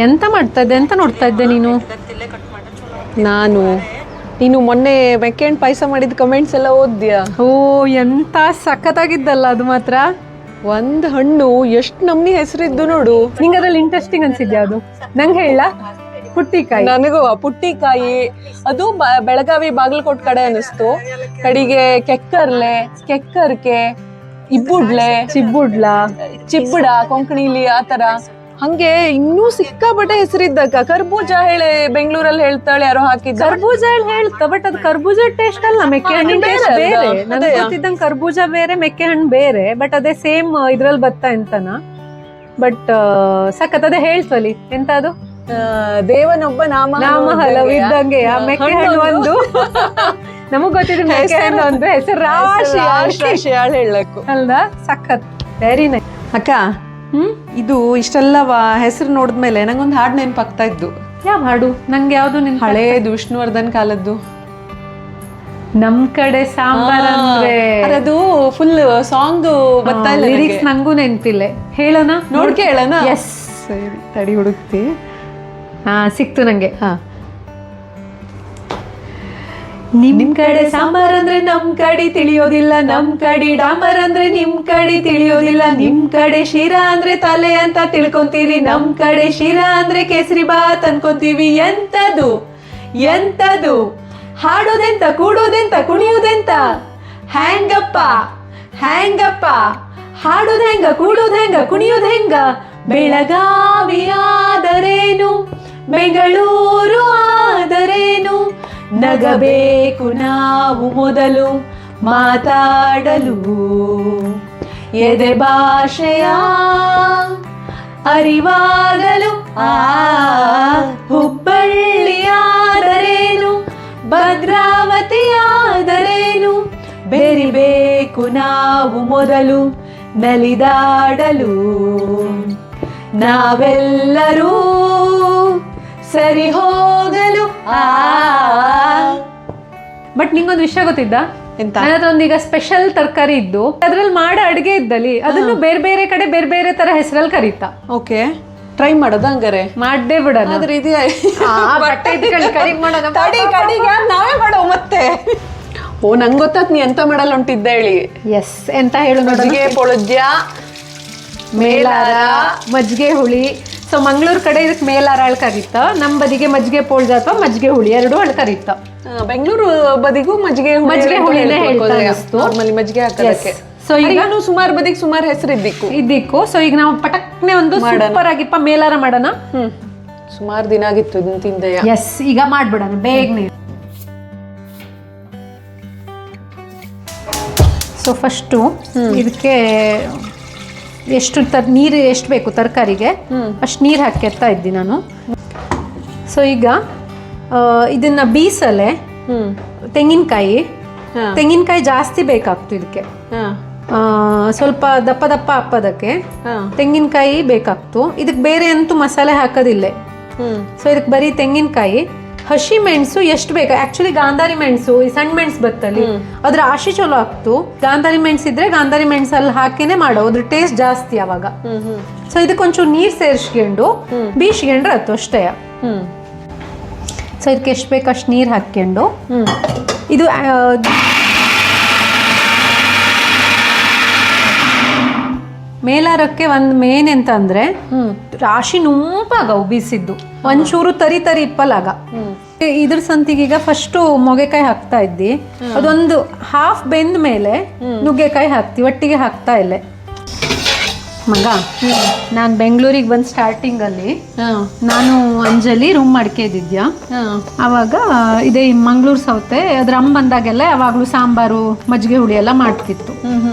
ಎಂತ ಮಾಡ್ತಾ ಇದ್ದೆ, ಎಂತ ನೋಡ್ತಾ ಇದ್ದೆ ನೀನು? ನಾನು ನೀನು ಮೊನ್ನೆ ಮೆಕ್ಕೆಹಣ್ಣು ಪಾಯಸ ಮಾಡಿದ ಕಮೆಂಟ್ಸ್ ಎಲ್ಲ ಓದ್ಯಾ? ಓ ಎಂತ ಸಖತ್ತಾಗಿದ್ದಲ್ಲ ಅದು ಮಾತ್ರ. ಒಂದ್ ಹಣ್ಣು ಎಷ್ಟು ನಮ್ನಿ ಹೆಸರಿದ್ದು ನೋಡು. ನಿಂಗೆ ಅದ್ರಲ್ಲಿ ಇಂಟ್ರೆಸ್ಟಿಂಗ್ ಅನ್ಸಿದ್ಯಾ ಅದು? ನಂಗೆ ಹೇಳ. ಪುಟ್ಟಿಕಾಯಿ. ನನಗೂ ಪುಟ್ಟಿಕಾಯಿ ಅದು ಬೆಳಗಾವಿ ಬಾಗಲಕೋಟ್ ಕಡೆ ಅನಿಸ್ತು. ಕಡೆಗೆ ಕೆಕ್ಕರ್ಕೆ ಇಬ್ಬುಡ್ಲೆ ಚಿಬ್ಬುಡ ಕೊಂಕಣಿಲಿ ಆತರ. ಹಂಗೆ ಇನ್ನೂ ಸಿಕ್ಕಾಪಟ್ಟೆ ಹೆಸರಿದ್ದಕ್ಕ. ಕರ್ಬೂಜ ಹೇಳಿ ಬೆಂಗಳೂರಲ್ಲಿ ಹೇಳ್ತಾಳೆ ಯಾರೋ ಹಾಕಿದ್ದ. ಕರ್ಬೂಜ ಹೇಳ್ತಾ, ಬಟ್ ಅದು ಕರ್ಬೂಜ ಟೇಸ್ಟ್ ಅಲ್ಲ, ಮೆಕ್ಕೆ ಹಣ್ಣಿನ ಟೇಸ್ಟ್ ಬೇರೆ. ನನಗೆ ಗೊತ್ತಿದ್ದಂಗೆ ಕರ್ಬೂಜ ಬೇರೆ, ಮೆಕ್ಕೆ ಹಣ್ಣು ಬೇರೆ, ಬಟ್ ಅದೇ ಸೇಮ್ ಇದ್ರಲ್ಲಿ ಬತ್ತ ಎಂತನ. ಬಟ್ ಸಖತ್ ಅದೇ ಹೇಳ್ತವಲ್ಲಿ ಎಂತ ಅದು ದೇವನೊಬ್ಬ ನಾಮ ಹಲವಿದ್ದಂಗೆ. ಆ ಮೆಕ್ಕೆ ಹಣ್ಣು ಒಂದು ನಮಗ್ ಗೊತ್ತಿದೆ, ಮೆಕ್ಕೆ ಹಣ್ಣು ಒಂದು ಹೆಸರು ರಾಶಿ ಹೇಳಕ್ಕು ಅಲ್ದಾ? ಸಖತ್, ವೆರಿ ನೈಸ್. ಅಕ್ಕ, ಇದು ಇಷ್ಟೆಲ್ಲವ ಹೆಸರು ನೋಡಿದ್ಮೇಲೆ ನಂಗೊಂದು ಹಾಡು ನೆನಪಾಗ್ತಾ ಇದ್ದು. ಯಾವ ಹಾಡು? ನಂಗೆ ಯಾವ್ದು? ಹಳೇದು ವಿಷ್ಣುವರ್ಧನ್ ಕಾಲದ್ದು. ನಮ್ ಕಡೆ ಸಾಂಬಾರ್ ಅಂದ್ರೆ ಅದು ಫುಲ್ ಸಾಂಗ್ ಬರ್ತಾ ಇಲ್ಲ, ಲಿರಿಕ್ಸ್ ನಂಗೂ ನೆನ್ಪಿಲ್ಲ. ಹೇಳೋಣ, ನೋಡ್ಕೆ ಹೇಳೋಣ. ಎಸ್, ಸರಿ ತಡಿ ಹುಡುಕ್ತಿ. ಸಿಕ್ತು ನಂಗೆ. ನಿಮ್ ಕಡೆ ಸಾಂಬಾರ್ ಅಂದ್ರೆ ನಮ್ ಕಡೆ ತಿಳಿಯೋದಿಲ್ಲ, ನಮ್ ಕಡೆ ಡಾಂಬರ್ ಅಂದ್ರೆ ನಿಮ್ ಕಡೆ ತಿಳಿಯೋದಿಲ್ಲ, ನಿಮ್ ಕಡೆ ಶಿರಾ ಅಂದ್ರೆ ತಲೆ ಅಂತ ತಿಳ್ಕೊಂತೀವಿ, ನಮ್ ಕಡೆ ಶಿರಾ ಅಂದ್ರೆ ಕೇಸರಿ ಬಾತ್ ಅನ್ಕೊಂತೀವಿ. ಎಂತದು ಹಾಡೋದೆಂತ, ಕೂಡೋದೆಂತ, ಕುಣಿಯೋದೆಂತ? ಹ್ಯಾಂಗಪ್ಪ ಹಾಡೋದ್ ಹೆಂಗ, ಕೂಡೋದ್ ಹೆಂಗ, ಕುಣಿಯೋದ್ ಹೆಂಗ? ಬೆಳಗಾವಿ ಆದರೇನು, ಬೆಂಗಳೂರು ಆದರೇನು, ನಗಬೇಕು ನಾವು ಮೊದಲು ಮಾತಾಡಲು, ಎದೆ ಭಾಷೆಯ ಅರಿವಾಗಲು. ಹುಬ್ಬಳ್ಳಿಯಾದರೇನು, ಭದ್ರಾವತಿಯಾದರೇನು, ಬೆರಿಬೇಕು ನಾವು ಮೊದಲು ನಲಿದಾಡಲು, ನಾವೆಲ್ಲರೂ ಸರಿ ಹೋಗಲು. ಬಟ್ ನಿಂಗೊಂದು ವಿಷಯ ಗೊತ್ತಿದ್ದ? ನನ್ನ ಹತ್ರ ಒಂದೀಗ ಸ್ಪೆಷಲ್ ತರಕಾರಿ ಇದ್ದು, ಅದ್ರಲ್ಲಿ ಮಾಡೋ ಅಡಿಗೆ ಇದ್ದಲ್ಲಿ ಅದನ್ನು ಬೇರೆ ಬೇರೆ ಕಡೆ ಬೇರೆ ಬೇರೆ ತರ ಹೆಸರಲ್ಲಿ ಕರೀತಾ. ಓಕೆ, ಟ್ರೈ ಮಾಡೋದ? ಹಂಗಾರೆ ಮಾಡೇ ಬಿಡೋಣ. ನಾವೇ ಮಾಡೋ ಮತ್ತೆ. ಓ, ನಂಗೆ ಗೊತ್ತಾತ್ ನೀ ಎಂತ ಮಾಡಲ್ಲ ಹೊಂಟಿದ್ದೆ ಹೇಳಿ. ಎಸ್, ಎಂತ ಹೇಳು? ಮಜ್ಜಿಗೆ ಪೊಳಜ್ಜ, ಮೇಲಾರ, ಮಜ್ಜಿಗೆ ಹುಳಿ. ಸೊ ಮಂಗಳೂರು ಕಡೆ ಇದಕ್ಕೆ ಮೇಲಾರ ಅಳ್ ಕರೀತ, ನಮ್ಮ ಬದಿಗೆ ಮಜ್ಜಿಗೆ ಪೋಳ್ಜ ಅಥವಾ ಮಜ್ಜಿಗೆ ಹುಳಿ ಎರಡು ಅಳ್ ಕರೀತ. ಬೆಂಗಳೂರು ಬದಿಗೂ ಮಜ್ಜಿಗೆ ಹುಳಿನೇ ಹೇಳ್ತಾ. ಮಜ್ಜಿಗೆ ಹಾಕೋದಕ್ಕೆ. ಸೊ ಈಗ ಸುಮಾರು ಬದಿಗೆ ಸುಮಾರು ಹೆಸರು ಇದ್ದಿಕ್ಕು. ಸೊ ಈಗ ನಾವು ಪಟಕ್ನೆ ಒಂದು ಸೂಪರ್ ಆಗಿಪ್ಪ ಮೇಲಾರ ಮಾಡೋಣ. ಸುಮಾರು ದಿನ ಆಗಿತ್ತು ಇದನ್ನ ತಿಂದೆ. ಎಸ್, ಈಗ ಮಾಡ್ಬಿಡೋಣ ಬೇಗನೆ. ಸೊ ಫಸ್ಟು ಇದಕ್ಕೆ ಎಷ್ಟು ನೀರು ಎಷ್ಟು ಬೇಕು ತರಕಾರಿಗೆ ಅಷ್ಟು ನೀರು ಹಾಕ್ತಾ ಇದ್ದೀನಿ ನಾನು. ಸೊ ಈಗ ಇದನ್ನ ಬೀಸಲೆ ತೆಂಗಿನಕಾಯಿ ಜಾಸ್ತಿ ಬೇಕಾಗ್ತು ಇದಕ್ಕೆ. ಸ್ವಲ್ಪ ದಪ್ಪ ದಪ್ಪ ಹಪ್ಪದಕ್ಕೆ ತೆಂಗಿನಕಾಯಿ ಬೇಕಾಗ್ತು. ಇದಕ್ಕೆ ಬೇರೆ ಅಂತೂ ಮಸಾಲೆ ಹಾಕೋದಿಲ್ಲ. ಸೊ ಇದಕ್ಕೆ ಬರೀ ತೆಂಗಿನಕಾಯಿ, ಹಸಿ ಮೆಣಸು ಎಷ್ಟು ಬೇಕು. ಆಕ್ಚುಲಿ ಗಾಂಧಾರಿ ಮೆಣಸು, ಈ ಸಣ್ಣ ಮೆಣಸು ಬತ್ತಲ್ಲಿ ಅದ್ರ ಆಶಿ ಚಲೋ ಆಗ್ತು. ಗಾಂಧಾರಿ ಮೆಣಸು ಇದ್ರೆ ಗಾಂಧಾರಿ ಮೆಣಸಲ್ಲಿ ಹಾಕಿನೇ ಮಾಡೋ, ಅದ್ರ ಟೇಸ್ಟ್ ಜಾಸ್ತಿ ಅವಾಗ. ಸೊ ಇದಕ್ಕೊಂಚೂರು ನೀರು ಸೇರಿಸ್ಕೊಂಡು ಬೀಸ್ಕೊಂಡ್ರೆ ಆಯ್ತು ಅಷ್ಟೇ. ಸೊ ಇದಕ್ಕೆ ಎಷ್ಟು ಬೇಕು ಅಷ್ಟು ನೀರು ಹಾಕ್ಕೊಂಡು ಇದು ಮೇಲಾರಕ್ಕೆ ಒಂದು ಮೇನ್ ಎಂತ ಅಂದ್ರೆ ರಾಶಿ ನುಂಪಾಗವು ಬೀಸಿದ್ದು, ಒಂಚೂರು ತರಿ ಇಪ್ಪಲಾಗ. ಇದ್ರ ಸಂತಿಗೀಗ ಫಸ್ಟ್ ಮೊಗೆಕಾಯಿ ಹಾಕ್ತಾ ಇದ್ದಿ, ಅದೊಂದು ಹಾಫ್ ಬೆಂದ ಮೇಲೆ ನುಗ್ಗೆಕಾಯಿ ಹಾಕ್ತಿ, ಒಟ್ಟಿಗೆ ಹಾಕ್ತಾ ಇಲ್ಲ. ಮಗ, ನಾನು ಬೆಂಗಳೂರಿಗೆ ಬಂದು ಸ್ಟಾರ್ಟಿಂಗ್ ಅಲ್ಲಿ ನಾನು ಅಂಜಲಿ ರೂಮ್ ಮಾಡ್ಕೊಂಡಿದ್ಯಾ. ಅವಾಗ ಇದೇ ಮಂಗಳೂರು ಸೌತೆ ಅದ್ರ ಅಮ್ಮ ಬಂದಾಗೆಲ್ಲ ಯಾವಾಗ್ಲೂ ಸಾಂಬಾರು ಮಜ್ಜಿಗೆ ಹುಳಿ ಎಲ್ಲ ಮಾಡ್ತಿತ್ತು.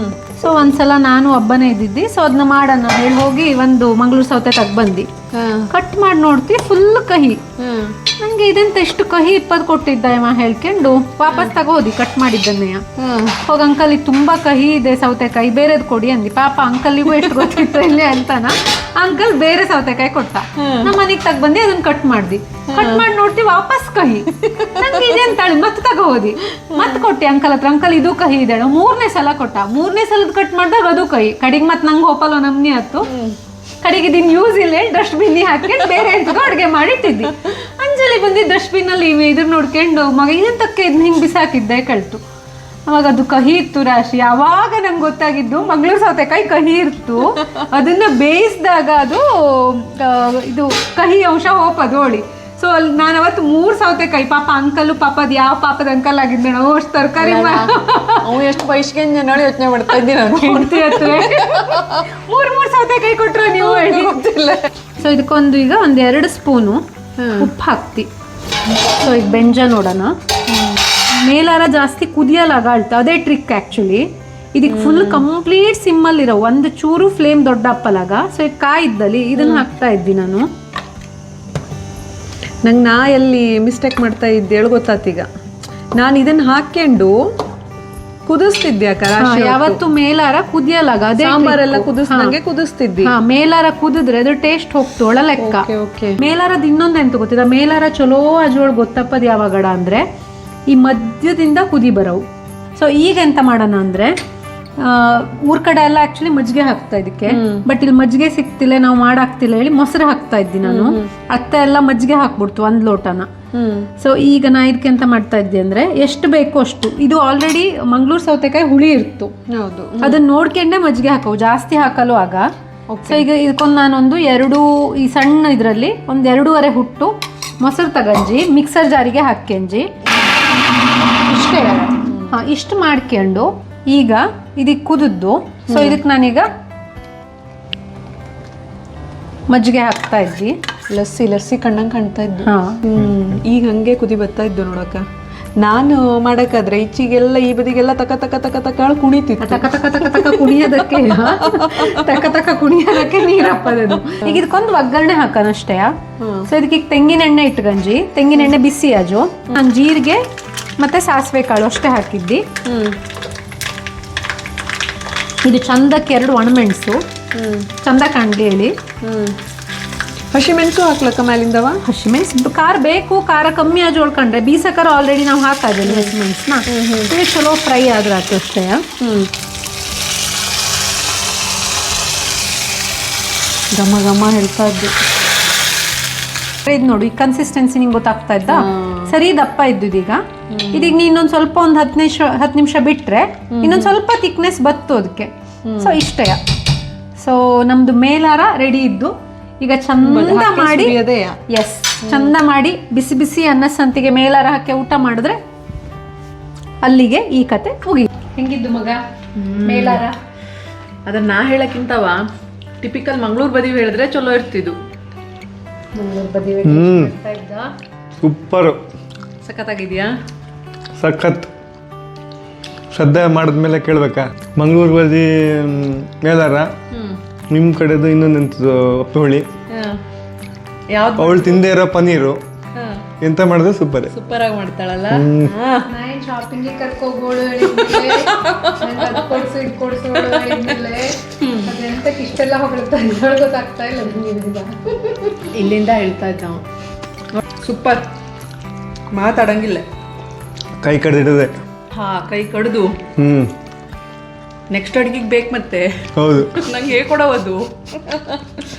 ಸೊ ಒಂದ್ಸಲ ನಾನು ಒಬ್ಬನೇ ಇದ್ದಿದ್ದಿ. ಸೊ ಅದನ್ನ ಮಾಡೋಣ ಹೇಳಿ ಹೋಗಿ ಒಂದು ಮಂಗಳೂರು ಸೌತೆ ತಗೊಂಡ್ಬಂದು ಕಟ್ ಮಾಡಿ ನೋಡ್ತಿ, ಫುಲ್ ಕಹಿ. ನಂಗೆ ಇದೆಂತ ಎಷ್ಟು ಕಹಿ ಇಪ್ಪತ್ತು ಕೊಟ್ಟಿದ್ದ ಇವ ಹೇಳ್ಕೊಂಡು ವಾಪಸ್ ತಗೋದಿ ಕಟ್ ಮಾಡಿದ್ದನ್ನೆಯ. ಹೋಗ ಅಂಕಲ್ ಇದು ತುಂಬಾ ಕಹಿ ಇದೆ ಸೌತೆಕಾಯಿ, ಬೇರೆದ್ ಕೊಡಿ ಅಂದಿ. ಪಾಪ ಅಂಕಲ್ಗೂ ಎಷ್ಟು ಗೊತ್ತಿತ್ತು ಇಲ್ಲಿ ಅಂತಾನ. ಅಂಕಲ್ ಬೇರೆ ಸೌತೆಕಾಯಿ ಕೊಟ್ಟ. ನಮ್ಮ ಮನೆಗೆ ತಗೊಂಡ್ಬಂದು ಅದನ್ನ ಕಟ್ ಮಾಡಿ ನೋಡ್ತಿ ವಾಪಸ್ ಕಹಿ. ನಂಗೆ ಇದೆ ಅಂತಾಳೆ, ಮತ್ತೆ ತಗೋದಿ ಮತ್ತೆ ಕೊಟ್ಟಿ ಅಂಕಲ್ ಹತ್ರ. ಅಂಕಲ್ ಇದು ಕಹಿ ಇದೆ. 3ನೇ ಸಲ ಕೊಟ್ಟ. 3ನೇ ಸಲದ ಕಟ್ ಮಾಡಿದಾಗ ಅದು ಕಹಿ. ಕಡೆಗೆ ಮತ್ತೆ ನಂಗೆ ಹೋಪಲ್ಲ ನಮ್ನಿ ಆಯ್ತು. ಕಡೆಗೆ ಇದನ್ನ ಯೂಸ್ ಇಲ್ಲ ಡಸ್ಟ್ಬಿನ್ ಹಾಕೊಂಡು ಬೇರೆ ಎಂತಗೋ ಅಡುಗೆ ಮಾಡಿಟ್ಟಿದ್ದಿ. ಅಂಜಲಿ ಬಂದಿದ್ದು ಡಸ್ಟ್ಬಿನ್ ಅಲ್ಲಿ ಇದ್ರ ನೋಡ್ಕೊಂಡು ಮಗ ಇದೆಂತಕ್ಕೆ ಇದನ್ನ ಹಿಂಗೆ ಬಿಸಾಕಿದ್ದೆ ಕಳ್ತು. ಅವಾಗ ಅದು ಕಹಿ ಇತ್ತು ರಾಶಿ. ಆವಾಗ ನಂಗೆ ಗೊತ್ತಾಗಿದ್ದು ಮಂಗಳೂರು ಸೌತೆಕಾಯಿ ಕಹಿ ಇತ್ತು. ಅದನ್ನ ಬೇಯಿಸಿದಾಗ ಅದು ಇದು ಕಹಿ ಅಂಶ ಹೋಪದು ಹೋಳಿ. ಸೊ ಅಲ್ಲಿ ನಾನು ಅವತ್ತು 3 ಸೌತೆಕಾಯಿ, ಪಾಪ ಅಂಕಲ್ ಪಾಪ ಅದು ಯಾವ ಪಾಪದ ಅಂಕಲ್ ಆಗಿದ್ದೆ ನಾವು ಅಷ್ಟು ತರಕಾರಿ ಅವು ಎಷ್ಟು ಬಯಸ್ಗೆ ನೋಡಿ ಯೋಚನೆ ಮಾಡ್ತಾ ಇದ್ದೀನಿ ನಾನು. ಹೆಂಡತಿ ಹತ್ರ 3 ಸೌತೆಕಾಯಿ ಕೊಟ್ರು ನೀವು ಗೊತ್ತಿಲ್ಲ. ಸೊ ಇದಕ್ಕೊಂದು ಈಗ 1-2 ಸ್ಪೂನು ಉಪ್ಪು ಹಾಕ್ತಿ. ಸೊ ಈಗ ಬೆಂಜ ನೋಡೋಣ. ಮೇಲಾರ ಜಾಸ್ತಿ ಕುದಿಯಲಾಗ ಅಳ್ತ, ಅದೇ ಟ್ರಿಕ್ ಆ್ಯಕ್ಚುಲಿ. ಇದಕ್ಕೆ ಫುಲ್ ಕಂಪ್ಲೀಟ್ ಸಿಮ್ಮಲ್ಲಿರೋ, ಒಂದು ಚೂರು ಫ್ಲೇಮ್ ದೊಡ್ಡ ಅಪ್ಪಲಾಗ. ಸೊ ಈಗ ಕಾಯಿದ್ದಲ್ಲಿ ಇದನ್ನು ಹಾಕ್ತಾ ಇದ್ದಿ ನಾನು. ನಂಗೆ ನಾ ಎಲ್ಲಿ ಮಿಸ್ಟೇಕ್ ಮಾಡ್ತಾ ಇದ್ದೆ ಗೊತ್ತಾತೀಗ. ನಾನು ಇದನ್ನ ಹಾಕ್ಕೊಂಡು ಕುದಿಸ್ತಿದ್ದೆ ಅಕ್ಕ. ಯಾವತ್ತು ಮೇಲಾರ ಕುದಿಯಲಾಗ ಅದೇ ಸಾಂಬಾರೆಲ್ಲ ಕುದಿಸ್ದಂಗೆ ಕುದಿಸ್ತಿದ್ದಿ. ಮೇಲಾರ ಕುದಿದ್ರೆ ಅದು ಟೇಸ್ಟ್ ಹೋಗ್ತೋಳ ಲೆಕ್ಕ. ಮೇಲಾರದ ಇನ್ನೊಂದು ಎಂತ ಗೊತ್ತಿದ, ಮೇಲಾರ ಚಲೋ ಅಜೋಳ್ ಗೊತ್ತಪ್ಪದ ಯಾವಾಗಡ ಅಂದ್ರೆ ಈ ಮಧ್ಯದಿಂದ ಕುದಿ ಬರವು. ಸೊ ಈಗ ಎಂತ ಮಾಡೋಣ ಅಂದ್ರೆ ಊರ್ ಕಡೆ ಎಲ್ಲ ಆಕ್ಚುಲಿ ಮಜ್ಜಿಗೆ ಹಾಕ್ತಾ ಇದಕ್ಕೆ. ಬಟ್ ಇಲ್ಲಿ ಮಜ್ಜಿಗೆ ಸಿಕ್ತಿಲ್ಲ, ನಾವು ಮಾಡಾಕ್ತಿಲ್ಲ ಹೇಳಿ ಮೊಸರು ಹಾಕ್ತಾ ಇದ್ದಿ ನಾನು. ಅತ್ತ ಎಲ್ಲ ಮಜ್ಜಿಗೆ ಹಾಕ್ಬಿಡ್ತು 1 ಲೋಟನ. ಸೊ ಈಗ ನಾ ಇದಕ್ಕೆ ಎಂತ ಮಾಡ್ತಾ ಇದ್ದೆ ಅಂದ್ರೆ ಎಷ್ಟು ಬೇಕು ಅಷ್ಟು. ಇದು ಆಲ್ರೆಡಿ ಮಂಗಳೂರು ಸೌತೆಕಾಯಿ ಹುಳಿ ಇರ್ತು, ಅದನ್ನ ನೋಡ್ಕೊಂಡೆ ಮಜ್ಜಿಗೆ ಹಾಕವು, ಜಾಸ್ತಿ ಹಾಕಲು ಆಗ. ಸೊ ಈಗ ಇದಕ್ಕೊಂದು ನಾನೊಂದು 2 ಈ ಸಣ್ಣ ಇದರಲ್ಲಿ 1-2.5 ಹುಟ್ಟು ಮೊಸರು ತಗಂಜಿ ಮಿಕ್ಸರ್ ಜಾರಿಗೆ ಹಾಕ್ಕೊಂಜಿ ಇಷ್ಟೇ. ಇಷ್ಟು ಮಾಡ್ಕೊಂಡು ಈಗ ಇದಕ್ಕೆ ಕುದಿದ್ದು. ಸೊ ಇದಕ್ಕೆ ನಾನೀಗ ಮಜ್ಜಿಗೆ ಹಾಕ್ತಾ ಇದ್ದಿ. ಲಸ್ಸಿ ಕಣ್ಣಂಗೆ ಕಾಣ್ತಾ ಇದ್ದು. ಈಗ ಹಂಗೆ ಕುದಿ ಬರ್ತಾ ಇದ್ದು ನೋಡಕ್ಕ. ನಾನು ಮಾಡಕ್ಕಾದ್ರೆ ಈಚೆಗೆಲ್ಲ ಈ ಬದಿಗೆಲ್ಲ ತಕ ಕುಣಿತಿತ್ತು. ತಕ ಕುಣಿಯೋದಕ್ಕೆ ನೀರಪ್ಪದದು. ಈಗ ಇದಕ್ಕೊಂದು ಒಗ್ಗರಣೆ ಹಾಕೋಣ ಅಷ್ಟೇ. ಸೊ ಇದಕ್ಕೆ ತೆಂಗಿನ ಎಣ್ಣೆ ಇಟ್ಕಂಜಿ, ತೆಂಗಿನ ಎಣ್ಣೆ ಬಿಸಿ ಆಜು. ನಾನು ಜೀರಿಗೆ ಮತ್ತೆ ಸಾಸಿವೆ ಕಾಳು ಅಷ್ಟೇ ಹಾಕಿದ್ದಿ. ಇದು ಚಂದಕ್ಕೆ 2 ಒಣಮೆಣಸು ಚಂದ ಕಾಣ್ಲಿ ಹೇಳಿ. ಹಸಿಮೆಣಸು ಹಾಕ್ಲಕ್ಕ ಮೇಲಿಂದವ. ಹಸಿಮೆಣಸು ಖಾರ ಬೇಕು, ಖಾರ ಕಮ್ಮಿ ಆಜು ಉಳ್ಕೊಂಡ್ರೆ ಬೀಸಕಾರ ಆಲ್ರೆಡಿ ನಾವು ಹಾಕಾದಿಲ್ಲ ಹಸಿಮೆಣಸನ್ನ. ಚಲೋ ಫ್ರೈ ಆದ್ರೆ ಆಯ್ತು ಅಷ್ಟೇ. ಘಮ ಹೇಳ್ತಾ ಇದ್ದು. ಇದು ನೋಡು ಈ ಕನ್ಸಿಸ್ಟೆನ್ಸಿ ನಿಂಗೆ ಗೊತ್ತಾಗ್ತಾ ಇದ್ದ. ಸರಿ ದಪ್ಪ ಇದ್ದುದೀಗ. ಇದೀಗ ನೀನೊಂದು ಸ್ವಲ್ಪ ಒಂದು 10 ನಿಮಿಷ ಬಿಟ್ರೆ ಇನ್ನೊಂದು ಸ್ವಲ್ಪ ಥಿಕ್ನೆಸ್ ಬತ್ತು ಅದಕ್ಕೆ. ಸೊ ಇಷ್ಟೇ. ಸೊ ನಮ್ದು ಮೇಲಾರ ರೆಡಿ ಇದ್ದು. ಈಗ ಚಂದ ಮಾಡಿ ಚಂದ ಮಾಡಿ ಬಿಸಿ ಬಿಸಿ ಅನ್ನ ಸಂತಿಗೆ ಮೇಲಾರ ಹಾಕಿ ಊಟ ಮಾಡಿದ್ರೆ ಅಲ್ಲಿಗೆ ಈ ಕತೆ ಮುಗಿ. ಹೆಂಗಿದ್ದು ಮಗ ಮೇಲಾರ? ಅದನ್ನ ನಾ ಹೇಳಕ್ಕಿಂತವ ಟಿಪಿಕಲ್ ಮಂಗಳೂರು ಬದಿ ಹೇಳಿದ್ರೆ ಚಲೋ ಇರ್ತಿದ್ದು. ಸೂಪರು, ಸಖತ್ತಾಗಿದ್ಯಾ? ಸಖತ್. ಶ್ರದ್ಧೆ ಮಾಡಿದ್ಮೇಲೆ ಕೇಳ್ಬೇಕಾ? ಮಂಗಳೂರು ಬದಿ ಮೇಲಾರ, ನಿಮ್ಮ ಕಡೆದು ಇನ್ನೊಂದು ಹೋಳಿ, ಅವಳು ತಿಂದೇ ಇರೋ ಪನೀರು, ಎಂತ ಮಾಡಿದ್ರೆ ಸೂಪರ್ ಆಗಿ ಮಾಡ್ತಾಳಲ್ಲ. ಶಾಪಿಂಗ್ ಕರ್ಕೋಗೋಳು ಇಷ್ಟೆಲ್ಲ ಗೊತ್ತಾಗ್ತಾ ಇಲ್ಲ. ಇಲ್ಲಿಂದ ಹೇಳ್ತಾ ಇದ್ದ ಸೂಪರ್, ಮಾತಾಡಂಗಿಲ್ಲ. ಕೈ ಕಡ್ದಿಡದೆ. ಕೈ ಕಡ್ದು ನೆಕ್ಸ್ಟ್ ಅಡಿಗೆಗೆ ಬೇಕು ಮತ್ತೆ. ಹೌದು, ನಂಗೆ ಹೇಗೆ ಕೊಡೋದು.